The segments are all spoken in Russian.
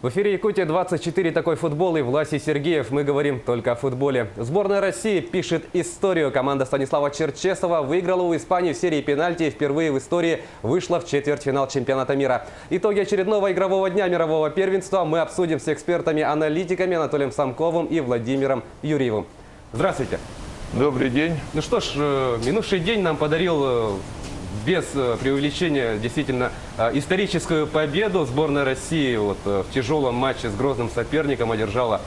В эфире Якутия-24, такой футбол, и Власий Сергеев. Мы говорим только о футболе. Сборная России пишет историю. Команда Станислава Черчесова выиграла у Испании в серии пенальти и впервые в истории вышла в четвертьфинал чемпионата мира. Итоги очередного игрового дня мирового первенства мы обсудим с экспертами-аналитиками Анатолием Самковым и Владимиром Юрьевым. Здравствуйте. Добрый день. Ну что ж, минувший день нам подарил без преувеличения действительно историческую победу. Сборная России в тяжелом матче с грозным соперником одержала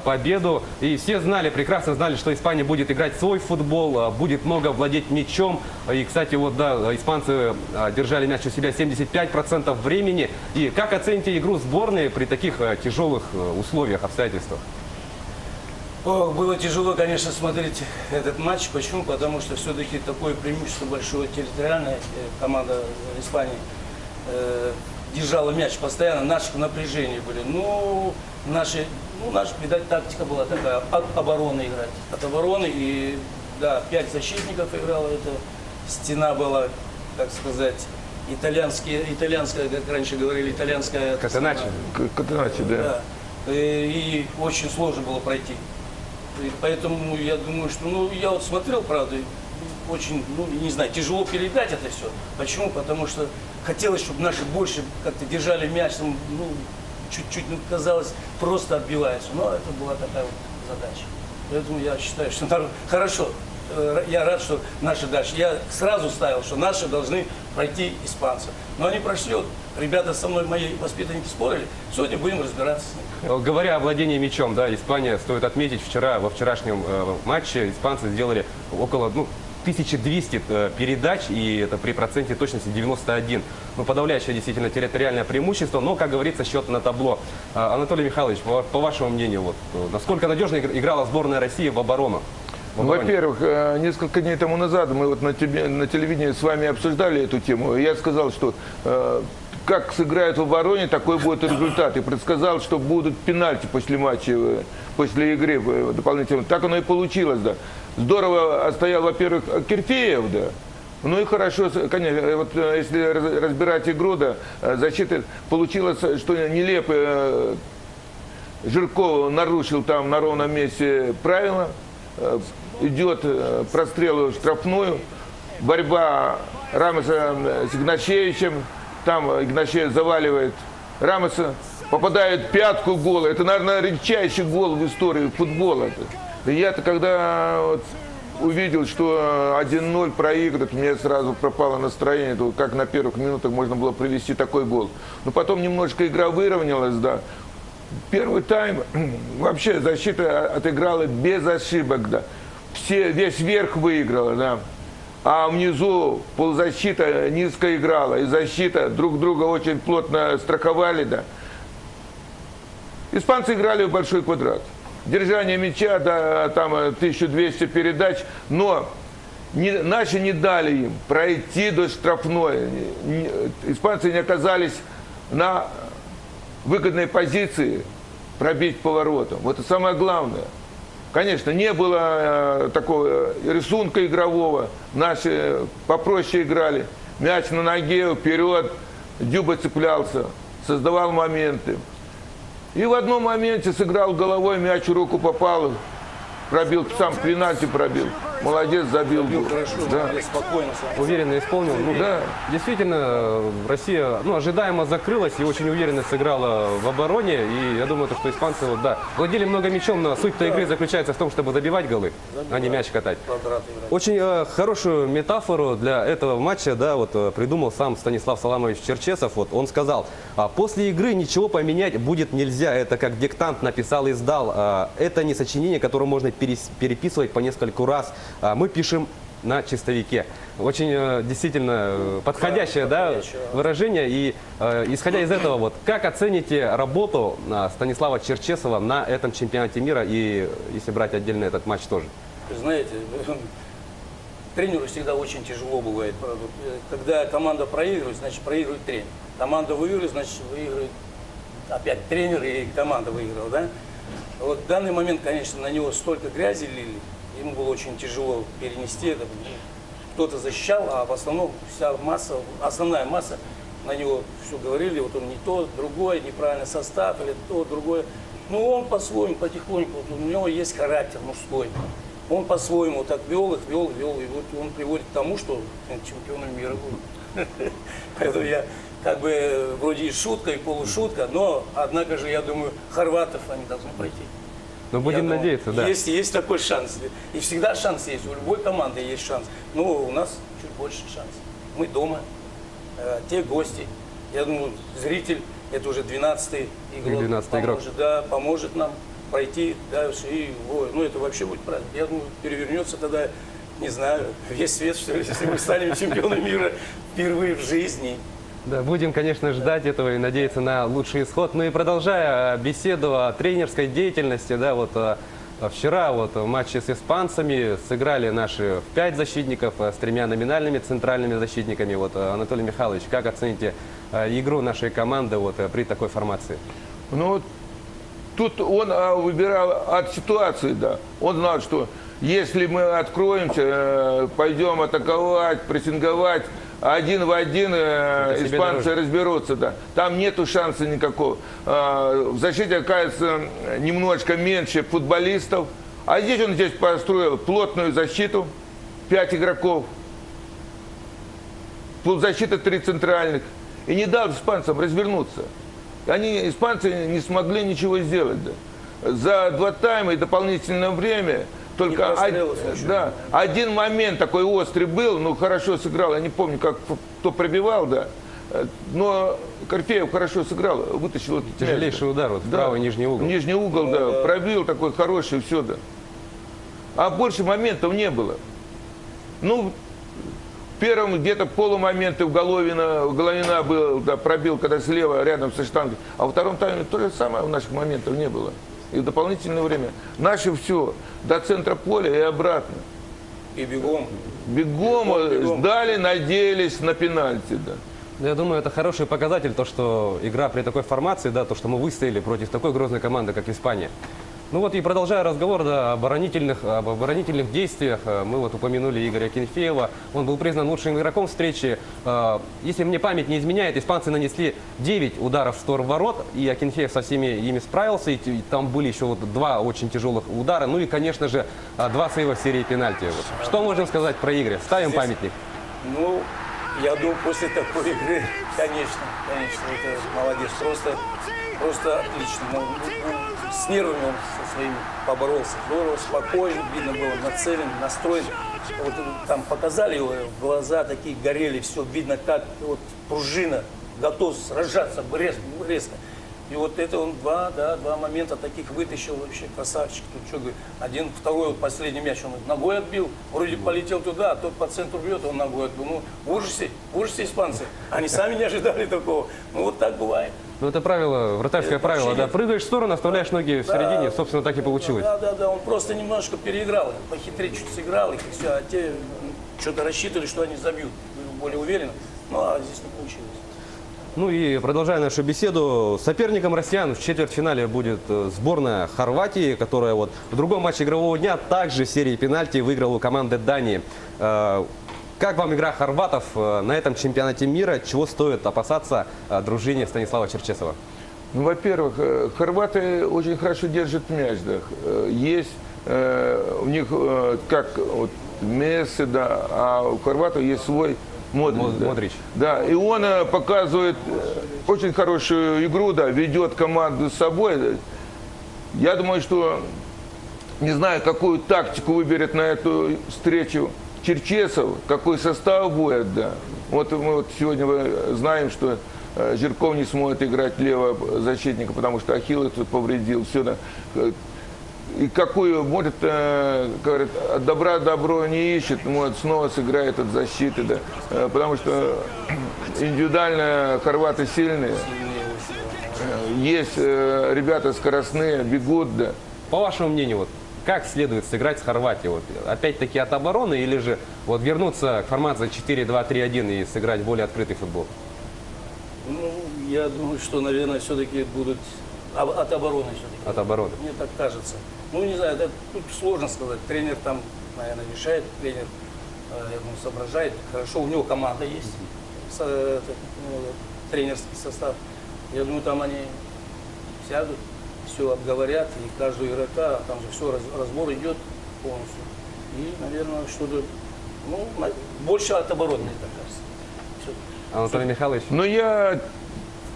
победу. И все знали, прекрасно знали, что Испания будет играть свой футбол, будет много владеть мячом. И, кстати, испанцы держали мяч у себя 75% времени. И как оцените игру сборной при таких тяжелых условиях, обстоятельствах? Было тяжело, конечно, смотреть этот матч. Почему? Потому что все-таки такое преимущество большое территориальное. Команда Испании держала мяч постоянно, наши в напряжении были. Наша, видать, тактика была такая, от обороны играть. От обороны, и да, 5 защитников играло, это стена была, так сказать, итальянская, как раньше говорили, итальянская... Катеначи. Катеначи, да. И очень сложно было пройти. И поэтому я думаю, что, я смотрел, правда, очень, не знаю, тяжело передать это все. Почему? Потому что хотелось, чтобы наши больше как-то держали мяч, чуть-чуть, казалось, просто отбивается. Но это была такая вот задача. Поэтому я считаю, что хорошо. Я рад, что наши дальше. Я сразу ставил, что наши должны пройти испанцев. Но они прошли. Ребята со мной, мои воспитанники, спорили. Сегодня будем разбираться с ними. Говоря о владении мячом, да, Испания, стоит отметить, во вчерашнем матче испанцы сделали около 1200 передач, и это при проценте точности 91. Подавляющее действительно территориальное преимущество, но, как говорится, счет на табло. Анатолий Михайлович, по вашему мнению, насколько надежно играла сборная России в оборону? Во-первых, несколько дней тому назад мы на телевидении с вами обсуждали эту тему. Я сказал, что как сыграют в обороне, такой будет результат. И предсказал, что будут пенальти после матча, после игры дополнительно. Так оно и получилось, да. Здорово отстоял, во-первых, Керфеев, да. Ну и хорошо, конечно, если разбирать игру, да, защита получилось, что нелепо Жирков нарушил там на ровном месте правила. Идет прострел в штрафную, борьба Рамоса с Игнашевичем, там Игнашевич заваливает Рамоса, попадает в пятку гола. Это, наверное, редчайший гол в истории футбола. И я-то, когда увидел, что 1-0 проигрывает, мне сразу пропало настроение, как на первых минутах можно было провести такой гол. Но потом немножко игра выровнялась, да. Первый тайм вообще защита отыграла без ошибок, да. Весь верх выиграла, да. А внизу полузащита низко играла, и защита друг друга очень плотно страховали, да. Испанцы играли в большой квадрат. Держание мяча, да, там 1200 передач, но наши не дали им пройти до штрафной. Испанцы не оказались на выгодной позиции пробить поворотом. Вот это самое главное. Конечно, не было такого рисунка игрового. Наши попроще играли. Мяч на ноге, вперед. Дюба цеплялся, создавал моменты. И в одном моменте сыграл головой, мяч в руку попал. Пробил, сам пенальти пробил. Молодец, забил. Хорошо, да. Спокойно. Уверенно исполнил. Да. Действительно, Россия ожидаемо закрылась и очень уверенно сыграла в обороне. И я думаю, что испанцы владели много мячом, но суть-то игры заключается в том, чтобы забивать голы, а не мяч катать. Очень хорошую метафору для этого матча придумал сам Станислав Саламович Черчесов. Он сказал: после игры ничего поменять будет нельзя. Это как диктант написал и сдал. Это не сочинение, которое можно переписывать по нескольку раз. Мы пишем на чистовике. Очень действительно подходящее выражение. И исходя из этого, как оцените работу Станислава Черчесова на этом чемпионате мира, и если брать отдельно этот матч тоже? Знаете, тренеру всегда очень тяжело бывает. Когда команда проигрывает, значит проигрывает тренер. Команда выигрывает, значит выигрывает опять тренер, и команда выиграла, да? В данный момент, конечно, на него столько грязи лили, ему было очень тяжело перенести это. Кто-то защищал, а в основном основная масса на него все говорили, вот он не то, другой, неправильный состав или то, другое. Но он по-своему, потихоньку, вот у него есть характер мужской. Он по-своему так вел их, и вот он приводит к тому, что чемпионом мира будет. Поэтому я как бы вроде и шутка, и полушутка, но, однако же, я думаю, хорватов они должны пройти. Но будем Я думаю, надеяться, да. Есть такой шанс. И всегда шанс есть, у любой команды есть шанс. Но у нас чуть больше шанс. Мы дома, те гости. Я думаю, зритель, это уже 12-й игрок. 12-й игрок. Да, поможет нам пройти дальше. И, ну, это вообще будет правильно. Я думаю, перевернется тогда, не знаю, весь свет, что ли, если мы станем чемпионом мира впервые в жизни. Да, будем, конечно, ждать этого и надеяться на лучший исход. Ну и продолжая беседу о тренерской деятельности, да, вот вчера вот в матче с испанцами сыграли наши 5 защитников с 3 номинальными центральными защитниками. Вот, Анатолий Михайлович, как оцените игру нашей команды вот при такой формации? Ну вот тут он выбирал от ситуации, да. Он знал, что если мы откроемся, пойдем атаковать, прессинговать, один в один испанцы разберутся, да. Там нету шанса никакого. В защите оказывается немножечко меньше футболистов. А здесь построил плотную защиту, 5 игроков. Полузащита 3 центральных. И не дал испанцам развернуться. Испанцы не смогли ничего сделать. Да. За 2 тайма и дополнительное время только один момент такой острый был, ну хорошо сыграл, я не помню, кто пробивал, да. Но Корфеев хорошо сыграл, вытащил этот мяч, Тяжелейший да. удар вот в правый нижний угол. Нижний угол, да, пробил такой хороший, все, да. А больше моментов не было. Ну, первым где-то полумоментов Головина был, да, пробил, когда слева рядом со штангой. А во втором тайме то же самое, у наших моментов не было. И в дополнительное время наши все до центра поля и обратно. И бегом. Бегом ждали, надеялись на пенальти, да. Я думаю, это хороший показатель, то, что игра при такой формации, да, то, что мы выстояли против такой грозной команды, как Испания. Ну вот и продолжая разговор, да, об оборонительных действиях, мы вот упомянули Игоря Акинфеева. Он был признан лучшим игроком встречи. Если мне память не изменяет, испанцы нанесли 9 ударов в сторону ворот, и Акинфеев со всеми ими справился. И там были еще вот 2 очень тяжелых удара. Ну и, конечно же, 2 сейва в серии пенальти. Вот. Что можем сказать про Игоря? Ставим памятник. Ну, я думаю, после такой игры, конечно, это молодец. Просто отлично. Ну, с нервами он со своими поборолся. Здорово, спокойно, видно было, нацелен, настроен. Вот там показали его, глаза такие горели, все видно, как вот пружина, готов сражаться резко. И вот это он два момента таких вытащил, вообще красавчик. Тут что говорит, второй вот последний мяч он ногой отбил, вроде полетел туда, а тот по центру бьет, он ногой отбил. Ну, в ужасе испанцы. Они сами не ожидали такого. Ну, вот так бывает. Ну это правило, вратарское правило, да, прыгаешь в сторону, оставляешь ноги в середине, собственно, так и получилось. Да, он просто немножко переиграл, похитрее чуть сыграл их, и все, а те что-то рассчитывали, что они забьют, более уверенно, ну а здесь не получилось. Ну и продолжая нашу беседу, соперником россиян в четвертьфинале будет сборная Хорватии, которая вот в другом матче игрового дня также в серии пенальти выиграла у команды Дании. Как вам игра хорватов на этом чемпионате мира? Чего стоит опасаться дружине Станислава Черчесова? Ну, во-первых, хорваты очень хорошо держат мяч. Да. Есть у них как вот, Месси, да, а у хорватов есть свой Модрич. Да, и он показывает очень хорошую игру, да, ведет команду с собой. Я думаю, что не знаю, какую тактику выберет на эту встречу Черчесов, какой состав будет, да. Вот мы вот сегодня знаем, что Жирков не сможет играть левого защитника, потому что Ахилл повредил, все, да. И какую, может, говорят, от добра добро не ищет, может, снова сыграет от защиты, да. Потому что индивидуально хорваты сильные. Есть ребята скоростные, бегут, да. По вашему мнению, вот, как следует сыграть с Хорватией? Вот, опять-таки от обороны или же вот, вернуться к формации 4-2-3-1 и сыграть более открытый футбол? Ну, я думаю, что, наверное, все-таки будут от обороны все-таки. От обороны. Мне так кажется. Ну, не знаю, тут сложно сказать. Тренер там, наверное, решает, тренер, я думаю, соображает. Хорошо, у него команда есть. тренерский состав. Я думаю, там они сядут, все обговорят, и каждого игрока, там же все, разбор идет полностью. И, наверное, что-то, ну, больше от обороны, мне так кажется. Всё. Анатолий Михайлович, Но я,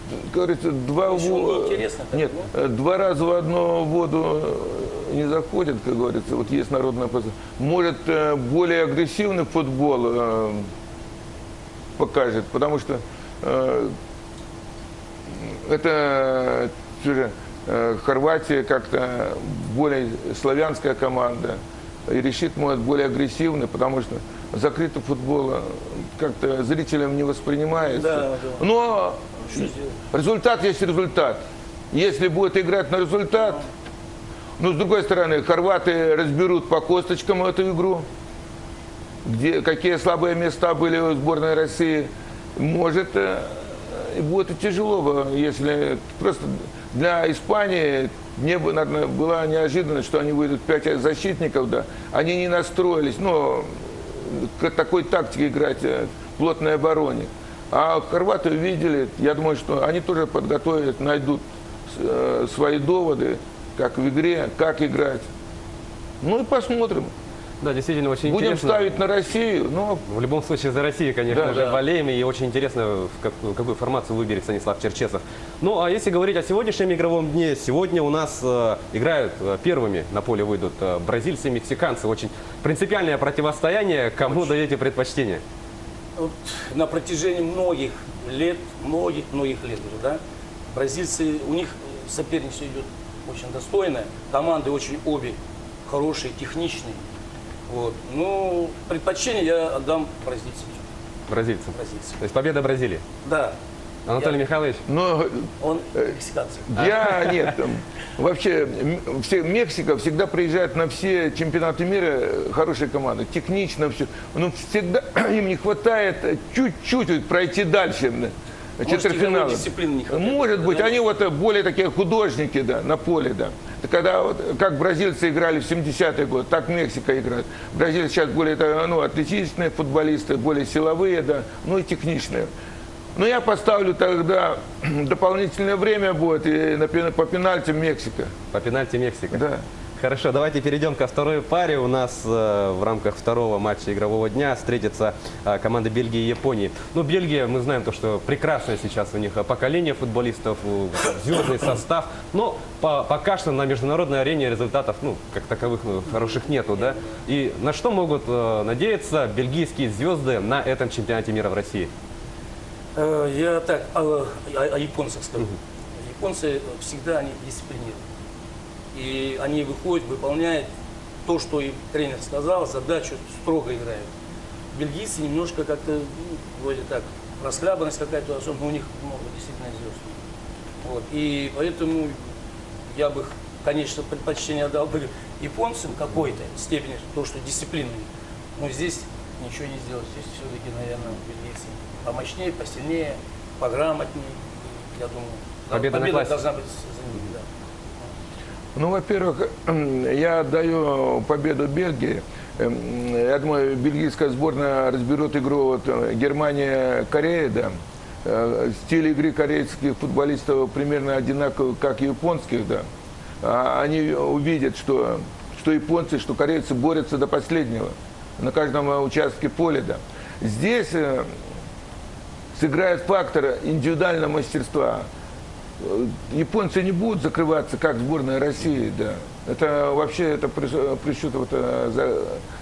как говорится, Еще интересно, так, Нет, два раза в одну воду не заходит, как говорится. Вот есть народная пословица. Может, более агрессивный футбол покажет, потому что это всё же, Хорватия как-то более славянская команда. И решит, может, более агрессивный, потому что закрытый футбол как-то зрителям не воспринимается. Да, да. Но Что сделать? результат есть результат. Если будет играть на результат, но с другой стороны, хорваты разберут по косточкам эту игру, где, какие слабые места были у сборной России. Может, и будет и тяжело, если просто для Испании наверное, была неожиданность, что они выйдут 5 защитников, да. Они не настроились, к такой тактике играть в плотной обороне. А хорваты увидели, я думаю, что они тоже подготовят, найдут свои доводы, как в игре, как играть. Ну и посмотрим. да, действительно очень Будем интересно. ставить на Россию, но В любом случае за Россию, конечно Да, же, да. болеем, и очень интересно, какую формацию выберет Станислав Черчесов. Ну, а если говорить о сегодняшнем игровом дне, сегодня у нас играют первыми, на поле выйдут бразильцы и мексиканцы. Очень принципиальное противостояние. Кому даете предпочтение? Вот на протяжении многих лет уже, да, бразильцы, у них соперничество идет очень достойное, команды очень обе хорошие, техничные. Вот. Ну, предпочтение я отдам бразильцам. Бразильцам. Бразильцам. То есть победа Бразилии. Да. Анатолий Михайлович, Он мексиканцы. нет. Вообще, Мексика всегда приезжает на все чемпионаты мира хорошие команды, технично все. Но всегда им не хватает чуть-чуть пройти дальше. Может, Четвертьфинала. игровой дисциплины не хватает. Может быть, Да? они вот более такие художники, да, на поле, да. Это когда вот, как бразильцы играли в 70-е годы, так Мексика играет. Бразильцы сейчас более атлетичные футболисты, более силовые, да, ну и техничные. Но я поставлю тогда дополнительное время будет, и по пенальти Мексика. по пенальти Мексика. Да. Хорошо, давайте перейдем ко второй паре. У нас в рамках второго матча игрового дня встретятся команды Бельгии и Японии. Ну, Бельгия, мы знаем то, что прекрасное сейчас у них поколение футболистов, звездный состав. Но пока что на международной арене результатов, как таковых, хороших нету, да? И на что могут надеяться бельгийские звезды на этом чемпионате мира в России? Я так о японцах скажу. Японцы всегда они дисциплинированы. И они выходят, выполняют то, что им тренер сказал, задачу строго играют. Бельгийцы немножко как-то, вроде так, расхлябанность какая-то, особенно у них много действительно звезд. Вот. И поэтому я бы, конечно, предпочтение отдал бы японцам какой-то степени, то, что дисциплина. Но здесь ничего не сделать. Здесь все-таки, наверное, бельгийцы помощнее, посильнее, пограмотнее. Я думаю, Победа на классе. должна быть за ними. Да. Ну, во-первых, я отдаю победу Бельгии. Я думаю, бельгийская сборная разберет игру Германия-Корея, да. Стиль игры корейских футболистов примерно одинаковый, как и японских, да. Они увидят, что японцы, что корейцы борются до последнего на каждом участке поля, да. Здесь сыграет фактор индивидуального мастерства. Японцы не будут закрываться, как сборная России, да. Это вообще присчет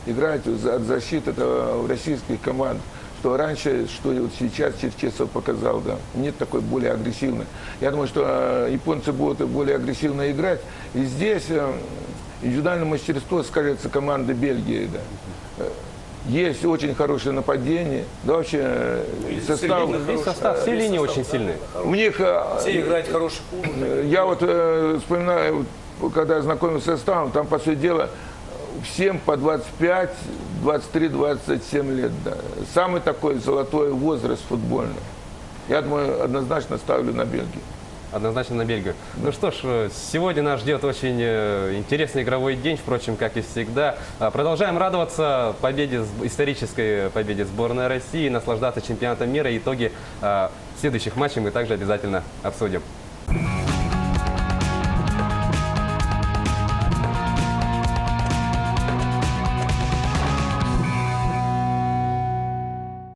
играть от защиты у российских команд. Что раньше, что вот сейчас Черчесов показал, да. Нет такой более агрессивной. Я думаю, что японцы будут более агрессивно играть. И здесь индивидуальное мастерство скажется команды Бельгии, да. Есть очень хорошее нападение, да, вообще состав. Весь состав, все линии очень сильные. У них, Все играют хороший клуб. я вот вспоминаю, когда знакомился с составом, там, по сути дела, всем по 25, 23, 27 лет. Да. Самый такой золотой возраст футбольный. Я думаю, однозначно ставлю на Бельгию. однозначно на Бельгию. Ну что ж, сегодня нас ждет очень интересный игровой день, впрочем, как и всегда. Продолжаем радоваться победе, исторической победе сборной России, наслаждаться чемпионатом мира. Итоги следующих матчей мы также обязательно обсудим.